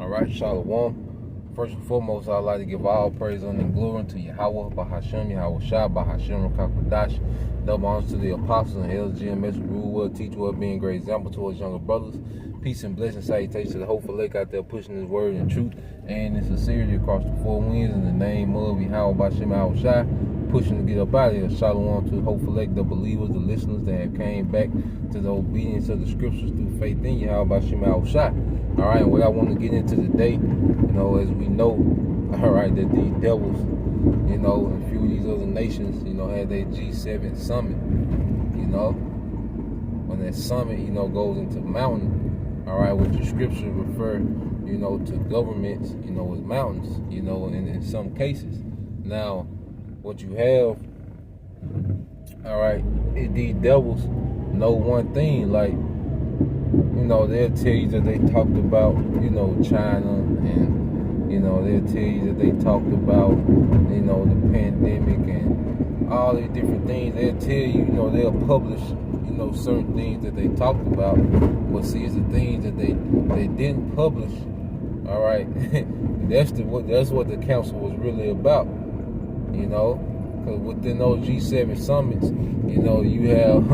All right, Shalom. First and foremost, I'd like to give all praise and glory to Yahweh, Bahashem, Yahweh Shah, Bahashem, Rakakadash. Double honors to the apostles and elders, GMS, rule well, teach well, being a great example to his younger brothers. Peace and blessings, salutations to the hopeful lake out there pushing his word and truth and in sincerity across the four winds in the name of Yahweh, Bahashem, Yahweh Shah, pushing to get up out of here. Shalom to the hopeful lake, the believers, the listeners that have came back to the obedience of the scriptures through faith in Yahweh, Bahashem, Yahweh Shah. All right, and what I want to get into today, as we know, all right, that these devils, and a few of these other nations, had their G7 summit, when that summit, goes into mountain, all right, which the scriptures refer, to governments, as mountains, in some cases. Now, what you have, all right, is these devils know one thing, like, they'll tell you that they talked about, China, and, they'll tell you that they talked about, the pandemic and all these different things. They'll tell you, they'll publish, certain things that they talked about. But see, it's the things that they didn't publish, all right? that's what the council was really about, because within those G7 summits, you have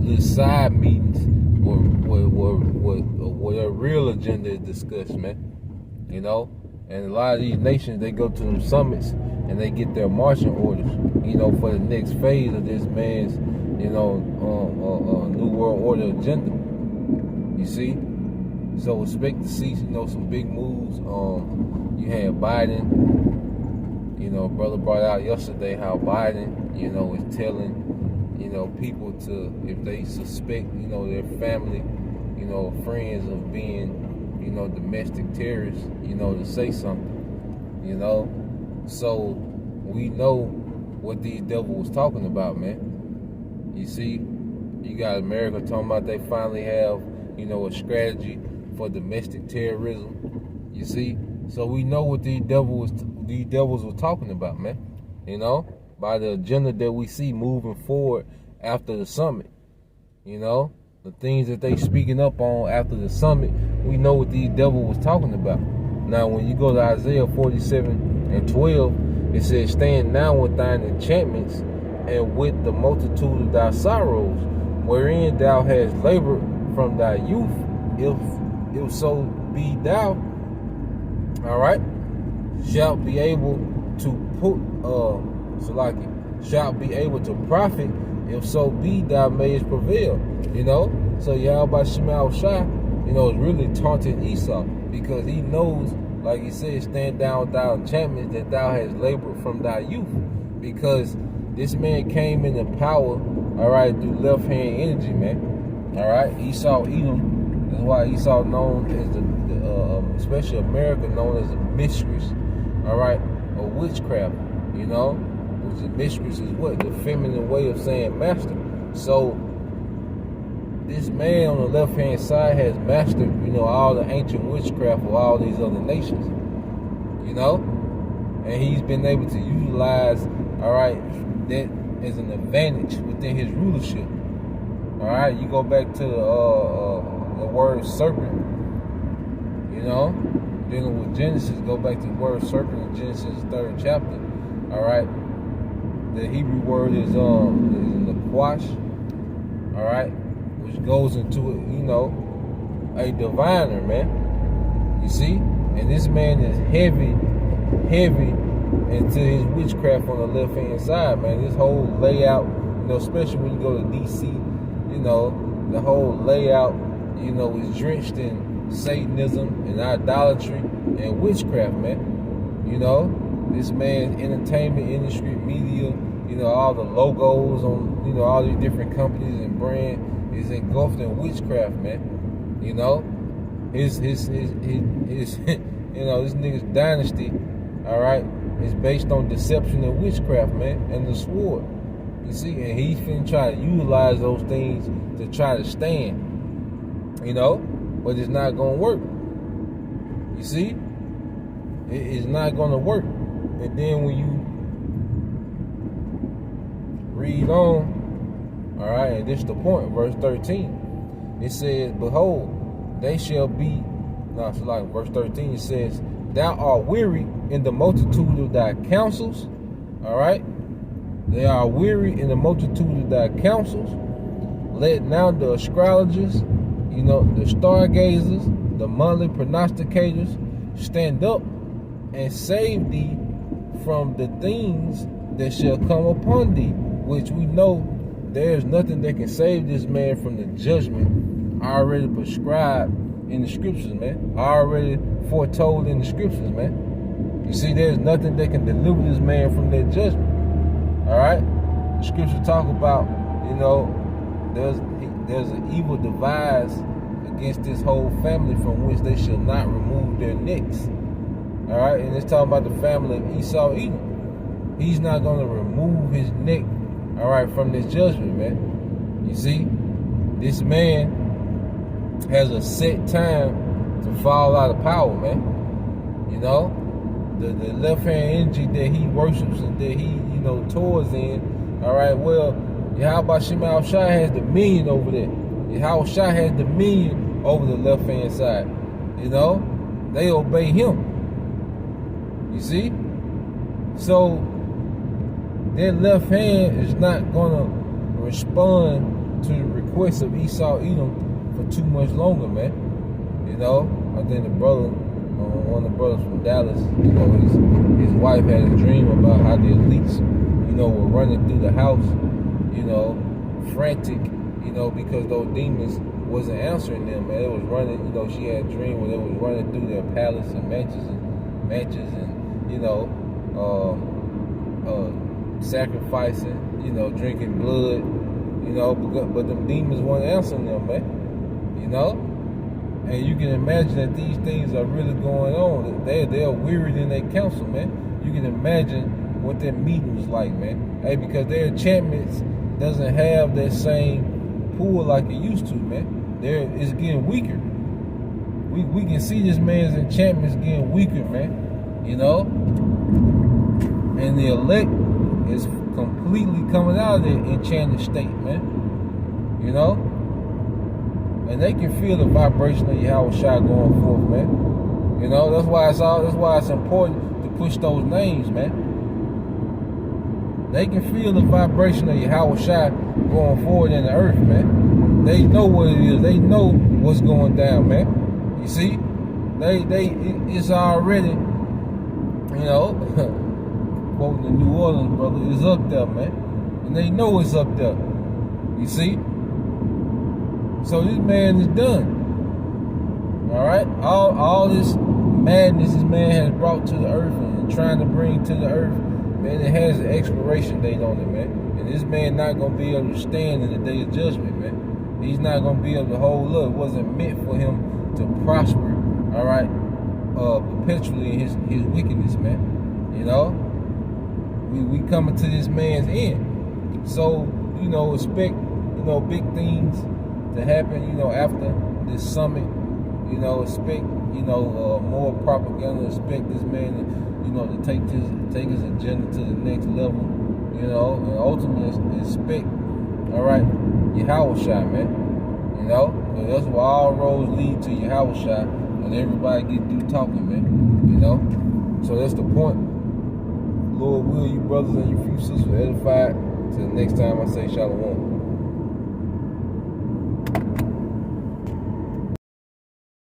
little side meetings where their real agenda is discussed, man. And a lot of these nations, they go to them summits and they get their marching orders, for the next phase of this man's, New World Order agenda. You see? So expect to see, some big moves. You had Biden, brother brought out yesterday how Biden, is telling, people to, if they suspect, their family, friends of being, domestic terrorists, to say something, So we know what these devils was talking about, man. You see, you got America talking about they finally have, a strategy for domestic terrorism. You see, so we know what these devils were talking about, man. By the agenda that we see moving forward after the summit, the things that they speaking up on after the summit, we know what these devils was talking about. Now, when you go to Isaiah 47:12, it says, "Stand now with thine enchantments and with the multitude of thy sorrows, wherein thou hast labored from thy youth, if so be thou, all right, shalt be able to put, shalt be able to profit, if so be thou mayest prevail." So Yahweh Shema Shah, is really taunting Esau, because he knows, like he said, stand down with thy enchantments that thou hast labored from thy youth, because this man came into power, all right, through left-hand energy, man. All right, Esau Edom. That's why Esau known as the especially America, known as the mistress, all right, of witchcraft, which the mistress is what? The feminine way of saying master. So this man on the left-hand side has mastered, all the ancient witchcraft of all these other nations, and he's been able to utilize, all right, that as an advantage within his rulership. All right, you go back to the word serpent, dealing with Genesis, go back to the word serpent in Genesis 3rd chapter. All right, the Hebrew word is the quash, all right, which goes into it, a diviner, man. You see, and this man is heavy into his witchcraft on the left hand side, man. This whole layout, especially when you go to DC, the whole layout, is drenched in Satanism and idolatry and witchcraft, man. This man's entertainment industry, media, all the logos on, all these different companies and brands is engulfed in witchcraft, man. His this nigga's dynasty, all right, is based on deception and witchcraft, man, and the sword. You see, and he's finna try to utilize those things to try to stand, but it's not gonna work. You see, it's not gonna work. And then when you read on, all right, and this is the point, verse 13, it says, "Behold, they shall be No, it's like verse 13, it says, thou art weary in the multitude of thy counsels. All right? They are weary in the multitude of thy counsels. Let now the astrologers, the stargazers, the monthly prognosticators stand up and save thee from the things that shall come upon thee, which we know there is nothing that can save this man from the judgment already prescribed in the scriptures, man. Already foretold in the scriptures, man. You see, there's nothing that can deliver this man from that judgment. All right? The scriptures talk about, there's an evil devised against this whole family from which they shall not remove their necks. All right? And it's talking about the family of Esau, Edom. He's not going to remove his neck, all right, from this judgment, man. You see, this man has a set time to fall out of power, man. The left-hand energy that he worships and that he, tours in, all right, well, Yahweh Shema Shai has dominion over that. Yahweh Shai has dominion over the left-hand side. They obey him. You see? So, that left hand is not going to respond to the request of Esau Edom for too much longer, man. I think the brother, one of the brothers from Dallas, his wife had a dream about how the elites, were running through the house, frantic, because those demons wasn't answering them, man. It was running, she had a dream where they was running through their palace and mansions and sacrificing, drinking blood, but them demons weren't answering them, man. And you can imagine that these things are really going on. They're wearied in their counsel, man. You can imagine what that meeting was like, man. Hey, because their enchantments doesn't have that same pull like it used to, man. It's getting weaker. We can see this man's enchantments getting weaker, man. And the elect is completely coming out of that enchanted state, man. And they can feel the vibration of Yahweh Shai going forth, man. That's why it's important to push those names, man. They can feel the vibration of Yahweh Shai going forward in the earth, man. They know what it is. They know what's going down, man. You see? It's already, quoting the New Orleans brother, it's up there, man. And they know it's up there. You see? So this man is done. All right? All this madness this man has brought to the earth and trying to bring to the earth, man, it has an expiration date on it, man. And this man not going to be able to stand in the day of judgment, man. He's not going to be able to hold up. It wasn't meant for him to prosper, all right, perpetually in his wickedness, man. We coming to this man's end. So, expect, big things to happen, after this summit. Expect, more propaganda. Expect this man to take his agenda to the next level. And ultimately expect, all right, Yahweh Shai, man. That's where all roads lead to Yahweh Shai, and everybody get through talking, man. So that's the point. Lord will you brothers and you few sisters were edified. Till the next time I say shalom.